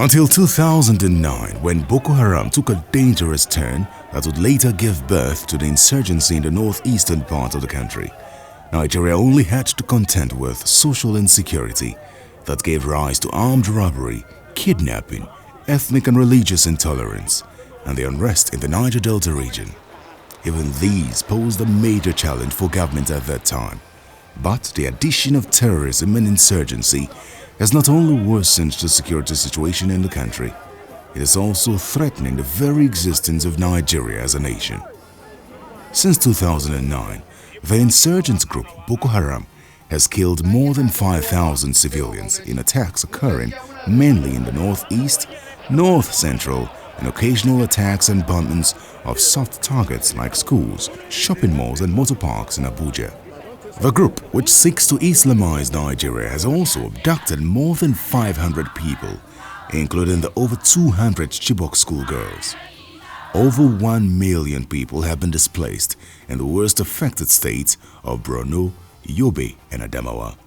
Until 2009, when Boko Haram took a dangerous turn that would later give birth to the insurgency in the northeastern part of the country, Nigeria only had to contend with social insecurity that gave rise to armed robbery, kidnapping, ethnic and religious intolerance, and the unrest in the Niger Delta region. Even these posed a major challenge for government at that time. But the addition of terrorism and insurgency has not only worsened the security situation in the country, it is also threatening the very existence of Nigeria as a nation. Since 2009, the insurgent group Boko Haram has killed more than 5,000 civilians in attacks occurring mainly in the northeast, north central, and occasional attacks and bombings of soft targets like schools, shopping malls, and motor parks in Abuja. The group, which seeks to Islamize Nigeria, has also abducted more than 500 people, including the over 200 Chibok schoolgirls. Over 1 million people have been displaced in the worst affected states of Borno, Yobe, and Adamawa.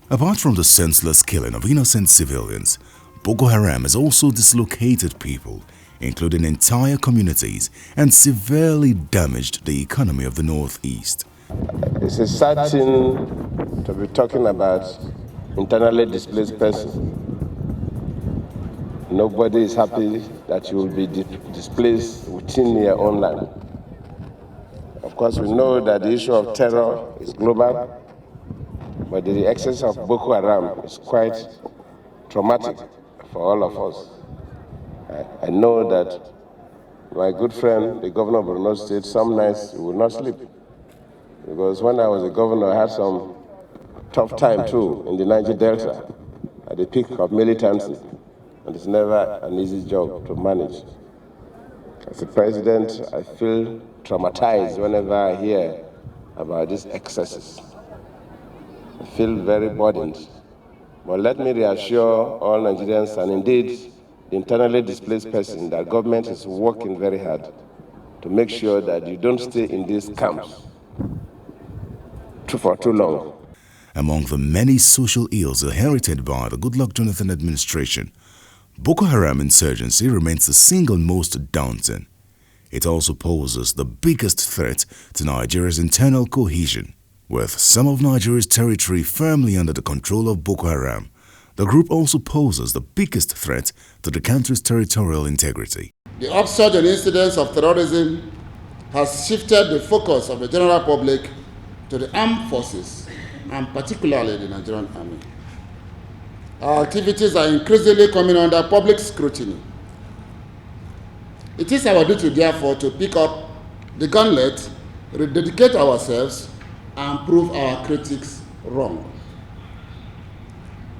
Apart from the senseless killing of innocent civilians, Boko Haram has also dislocated people, including entire communities, and severely damaged the economy of the northeast. It's a sad thing to be talking about internally displaced person. Nobody is happy that you will be displaced within your own land. Of course, we know that the issue of terror is global, but the excess of Boko Haram is quite traumatic for all of us. I know that my good friend, the governor of Borno State, some nights will not sleep. Because when I was a governor, I had some tough time too in the Niger Delta at the peak of militancy. And it's never an easy job to manage. As a president, I feel traumatized whenever I hear about these excesses. I feel very burdened. But let me reassure all Nigerians and indeed the internally displaced person that government is working very hard to make sure that you don't stay in these camps for too long. Among the many social ills inherited by the Goodluck Jonathan administration, Boko Haram insurgency remains the single most daunting. It also poses the biggest threat to Nigeria's internal cohesion. With some of Nigeria's territory firmly under the control of Boko Haram, the group also poses the biggest threat to the country's territorial integrity. The upsurge in incidents of terrorism has shifted the focus of the general public to the armed forces, and particularly the Nigerian Army. Our activities are increasingly coming under public scrutiny. It is our duty, therefore, to pick up the gauntlet, rededicate ourselves, and prove our critics wrong.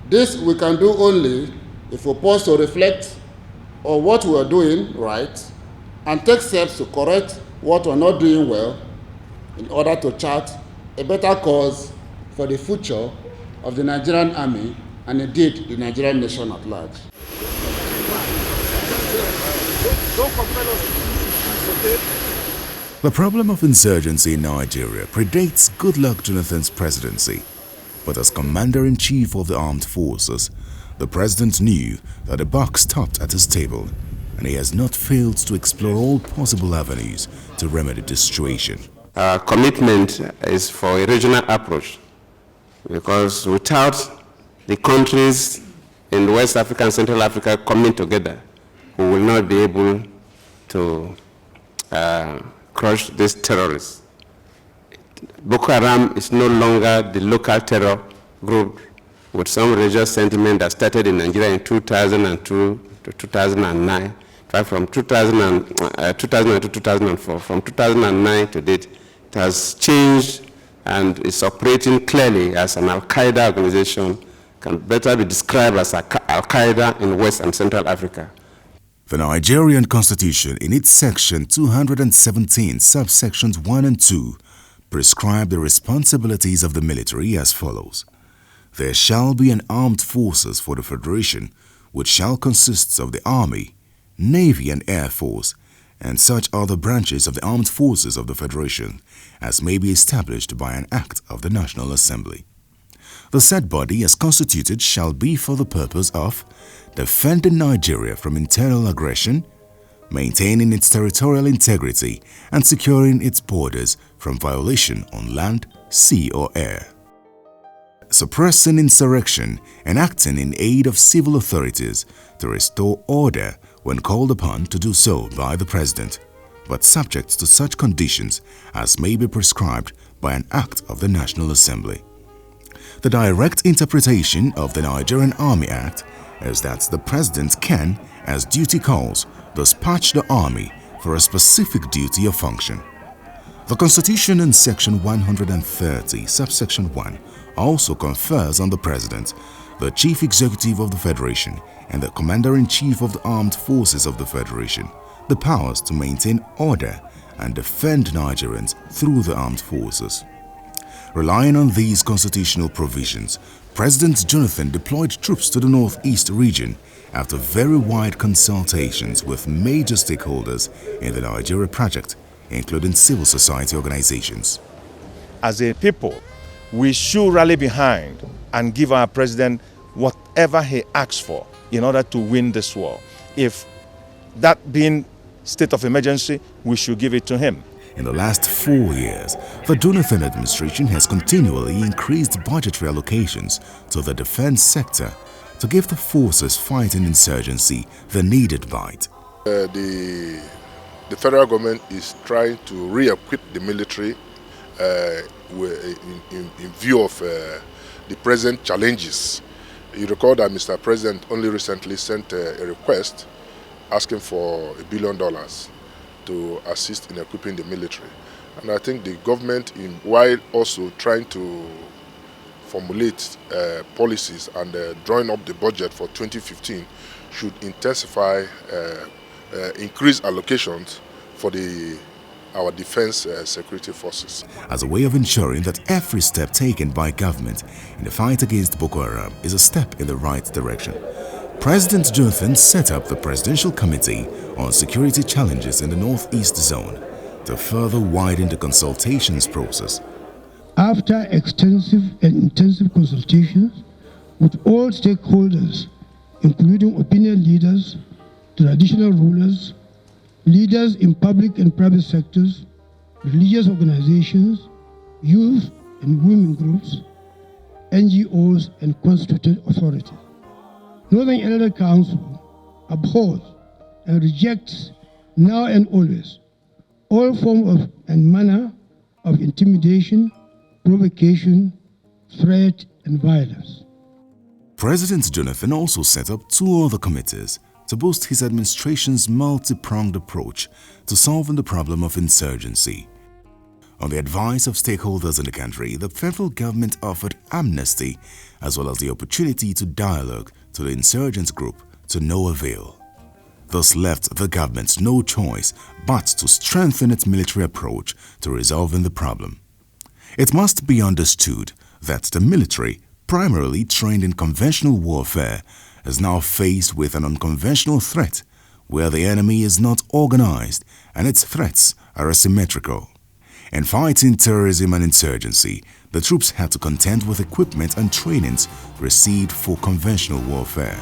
This we can do only if we pause to reflect on what we are doing right and take steps to correct what we are not doing well in order to chart a better course for the future of the Nigerian Army and indeed the Nigerian nation at large. The problem of insurgency in Nigeria predates Goodluck Jonathan's presidency, but as Commander-in-Chief of the Armed Forces, the president knew that the buck stopped at his table, and he has not failed to explore all possible avenues to remedy the situation. Our commitment is for a regional approach, because without the countries in West Africa and Central Africa coming together, we will not be able to crush these terrorists. Boko Haram is no longer the local terror group with some religious sentiment that started in Nigeria in 2002 to 2009. In fact, from 2000 to 2004, from 2009 to date, it has changed and is operating clearly as an Al-Qaeda organization, can better be described as Al-Qaeda in West and Central Africa. The Nigerian Constitution, in its section 217, subsections 1 and 2, prescribe the responsibilities of the military as follows. There shall be an armed forces for the Federation, which shall consist of the Army, Navy and Air Force, and such other branches of the armed forces of the Federation as may be established by an act of the National Assembly. The said body as constituted shall be for the purpose of defending Nigeria from internal aggression, maintaining its territorial integrity, and securing its borders from violation on land, sea, or air. Suppressing insurrection and acting in aid of civil authorities to restore order when called upon to do so by the President, but subject to such conditions as may be prescribed by an act of the National Assembly. The direct interpretation of the Nigerian Army Act is that the President can, as duty calls, dispatch the army for a specific duty or function. The Constitution in Section 130, subsection 1, also confers on the President, the Chief Executive of the Federation, and the Commander-in-Chief of the Armed Forces of the Federation, the powers to maintain order and defend Nigerians through the armed forces. Relying on these constitutional provisions, President Jonathan deployed troops to the Northeast region after very wide consultations with major stakeholders in the Nigeria project, including civil society organizations. As a people, we should rally behind and give our president whatever he asks for in order to win this war. If that being state of emergency, we should give it to him. In the last 4 years, the Jonathan administration has continually increased budgetary allocations to the defense sector to give the forces fighting insurgency the needed bite. The federal government is trying to re-equip the military in view of the present challenges. You recall that Mr. President only recently sent a request asking for $1 billion to assist in equipping the military. And I think the government, while also trying to formulate policies and drawing up the budget for 2015, should intensify, increase allocations for our defense security forces. As a way of ensuring that every step taken by government in the fight against Boko Haram is a step in the right direction, President Jonathan set up the Presidential Committee on Security Challenges in the Northeast Zone to further widen the consultations process. After extensive and intensive consultations with all stakeholders, including opinion leaders, traditional rulers, leaders in public and private sectors, religious organizations, youth and women groups, NGOs, and constituted authorities, Northern Elder Council abhors and rejects now and always all form of and manner of intimidation, provocation, threat, and violence. President Jonathan also set up 2 other committees to boost his administration's multi-pronged approach to solving the problem of insurgency. On the advice of stakeholders in the country, the federal government offered amnesty as well as the opportunity to dialogue to the insurgents group to no avail. This left the government no choice but to strengthen its military approach to resolving the problem. It must be understood that the military, primarily trained in conventional warfare, is now faced with an unconventional threat where the enemy is not organized and its threats are asymmetrical. In fighting terrorism and insurgency, the troops had to contend with equipment and trainings received for conventional warfare.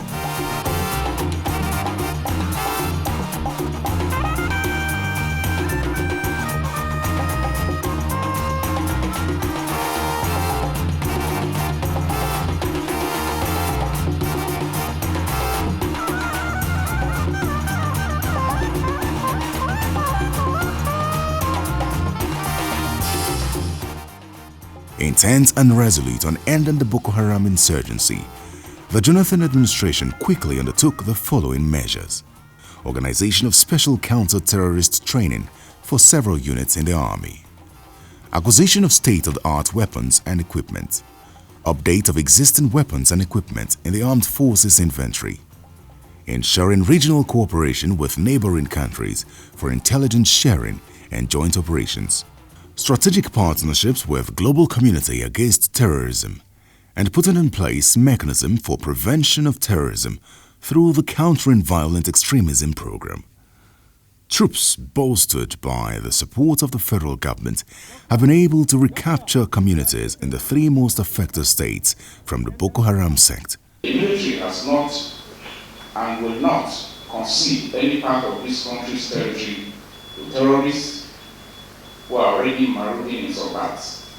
Intent and resolute on ending the Boko Haram insurgency, the Jonathan administration quickly undertook the following measures: organization of special counter-terrorist training for several units in the army, acquisition of state-of-the-art weapons and equipment, update of existing weapons and equipment in the armed forces inventory, ensuring regional cooperation with neighboring countries for intelligence sharing and joint operations, strategic partnerships with global community against terrorism, and putting in place mechanism for prevention of terrorism through the Countering Violent Extremism program. Troops, bolstered by the support of the federal government, have been able to recapture communities in the three most affected states from the Boko Haram sect. The military has not and will not concede any part of this country's territory to terrorists who are already marauding in some parts.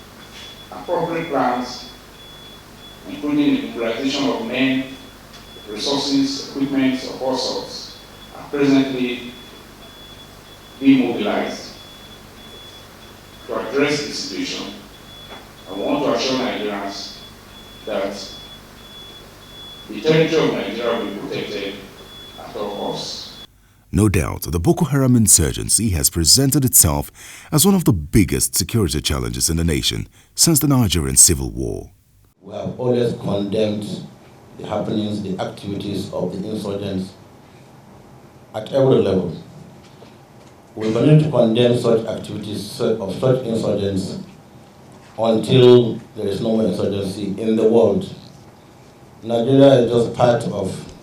Appropriate plans, including the mobilization of men, resources, equipment of all sorts, are presently being mobilized to address the situation. I want to assure Nigerians that the territory of Nigeria will be protected at all costs. No doubt, the Boko Haram insurgency has presented itself as one of the biggest security challenges in the nation since the Nigerian Civil War. We have always condemned the happenings, the activities of the insurgents at every level. We continue to condemn such activities of such insurgents until there is no more insurgency in the world. Nigeria is just part of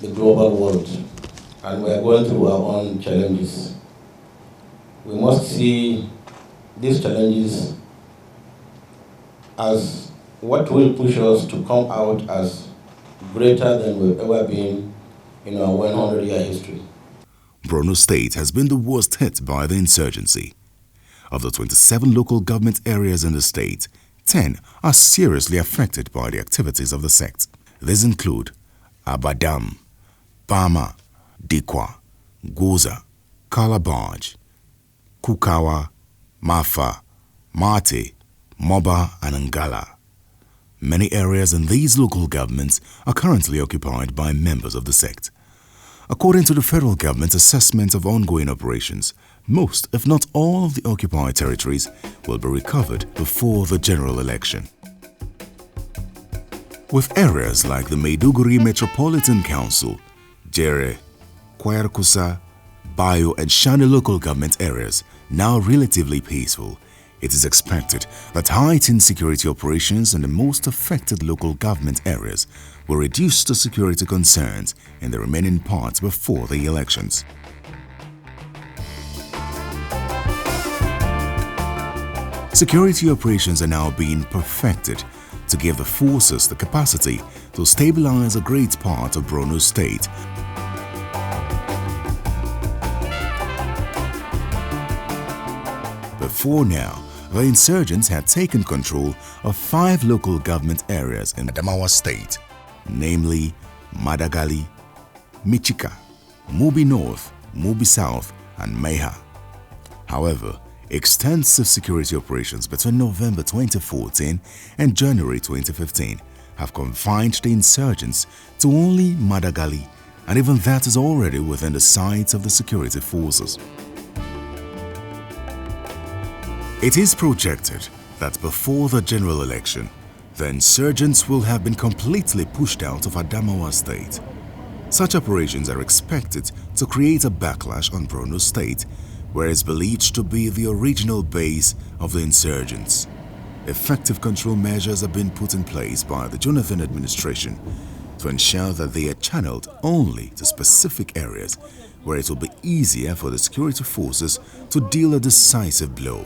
the global world, and we are going through our own challenges. We must see these challenges as what will push us to come out as greater than we've ever been in our 100-year history. Borno State has been the worst hit by the insurgency. Of the 27 local government areas in the state, 10 are seriously affected by the activities of the sect. These include Abadam, Bama, Dikwa, Goza, Kalabaj, Kukawa, Mafa, Mate, Moba and Ngala. Many areas in these local governments are currently occupied by members of the sect. According to the federal government's assessment of ongoing operations, most, if not all, of the occupied territories will be recovered before the general election. With areas like the Maiduguri Metropolitan Council, Jere, Kwayarkusa, Bayo and Shani local government areas now relatively peaceful, it is expected that heightened security operations in the most affected local government areas will reduce the security concerns in the remaining parts before the elections. Security operations are now being perfected to give the forces the capacity to stabilize a great part of Borno State. Before now, the insurgents had taken control of 5 local government areas in Adamawa State, namely Madagali, Michika, Mubi North, Mubi South, and Meha. However, extensive security operations between November 2014 and January 2015 have confined the insurgents to only Madagali, and even that is already within the sights of the security forces. It is projected that before the general election, the insurgents will have been completely pushed out of Adamawa State. Such operations are expected to create a backlash on Borno State, where it's believed to be the original base of the insurgents. Effective control measures have been put in place by the Jonathan administration to ensure that they are channeled only to specific areas where it will be easier for the security forces to deal a decisive blow.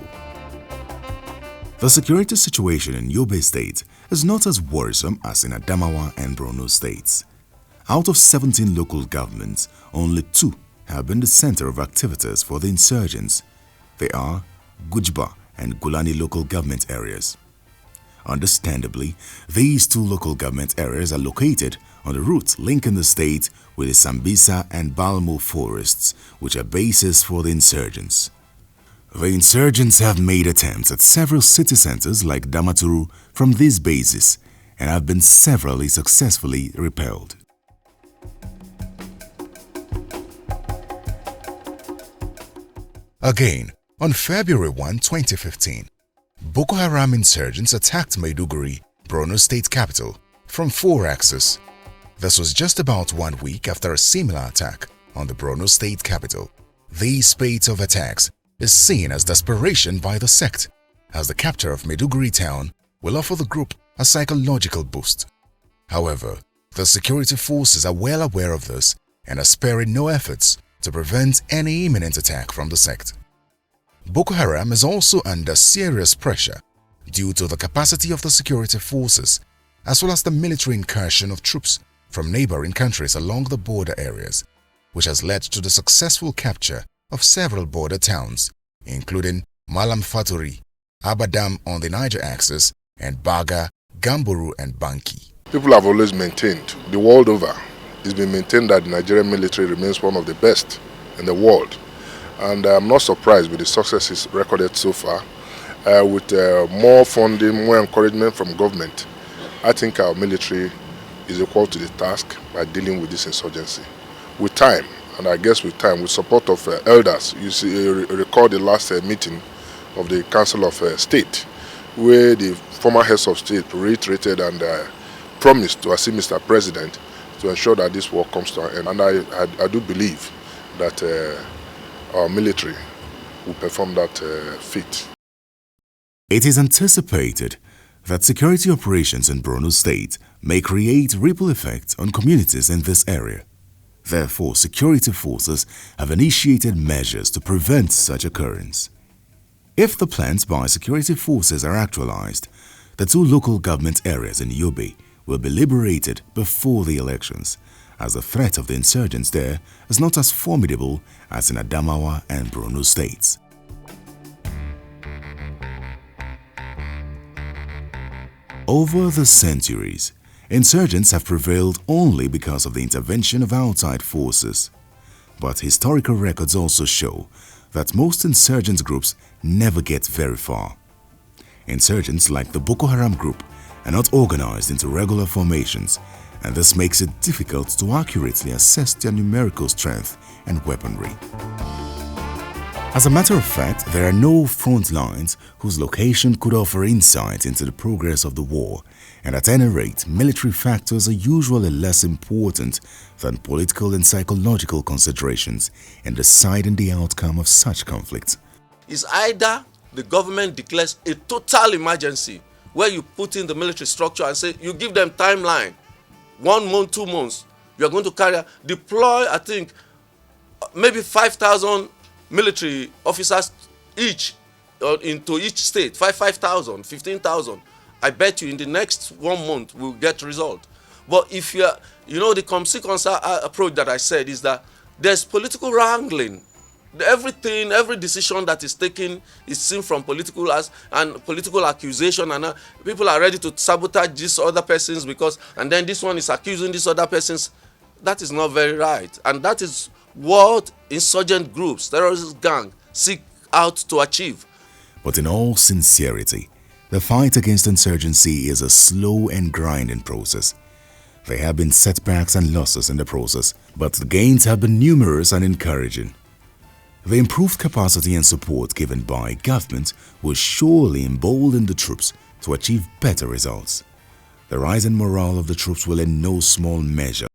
The security situation in Yobe State is not as worrisome as in Adamawa and Borno states. Out of 17 local governments, only 2 have been the center of activities for the insurgents. They are Gujba and Gulani local government areas. Understandably, these 2 local government areas are located on the route linking the state with the Sambisa and Balmo forests, which are bases for the insurgents. The insurgents have made attempts at several city centers like Damaturu from these bases and have been severally successfully repelled. Again, on February 1, 2015, Boko Haram insurgents attacked Maiduguri, Borno State capital, from 4 axes. This was just about 1 week after a similar attack on the Borno State capital. These spate of attacks is seen as desperation by the sect, as the capture of Maiduguri town will offer the group a psychological boost. However, the security forces are well aware of this and are sparing no efforts to prevent any imminent attack from the sect. Boko Haram is also under serious pressure due to the capacity of the security forces as well as the military incursion of troops from neighboring countries along the border areas, which has led to the successful capture of several border towns, including Malam Faturi, Abadam on the Niger axis, and Baga, Gamboru, and Banki. People have always maintained, the world over, it's been maintained that the Nigerian military remains one of the best in the world. And I'm not surprised with the successes recorded so far. With more funding, more encouragement from government, I think our military is equal to the task by dealing with this insurgency. With time, and I guess with time, with support of elders, you recall the last meeting of the Council of State, where the former heads of state reiterated and promised to assist Mr. President to ensure that this war comes to an end. And I do believe that our military will perform that feat. It is anticipated that security operations in Borno State may create ripple effects on communities in this area. Therefore, security forces have initiated measures to prevent such occurrence. If the plans by security forces are actualized, the two local government areas in Yobe will be liberated before the elections, as the threat of the insurgents there is not as formidable as in Adamawa and Borno states. Over the centuries, insurgents have prevailed only because of the intervention of outside forces. But historical records also show that most insurgent groups never get very far. Insurgents like the Boko Haram group are not organized into regular formations, and this makes it difficult to accurately assess their numerical strength and weaponry. As a matter of fact, there are no front lines whose location could offer insight into the progress of the war, and at any rate, military factors are usually less important than political and psychological considerations in deciding the outcome of such conflicts. It's either the government declares a total emergency where you put in the military structure and say you give them timeline, 1 month, 2 months, you are going to deploy, I think, maybe 5,000 military officers each into each state, 5,000, 15,000. I bet you in the next 1 month we'll get result. But if you are, the consequence approach that I said is that there's political wrangling. Every decision that is taken is seen from political and political accusation, and people are ready to sabotage these other persons and then this one is accusing these other persons. That is not very right, and that is what insurgent groups, terrorist gangs, seek out to achieve. But in all sincerity, the fight against insurgency is a slow and grinding process. There have been setbacks and losses in the process, but the gains have been numerous and encouraging. The improved capacity and support given by government will surely embolden the troops to achieve better results. The rise in morale of the troops will in no small measure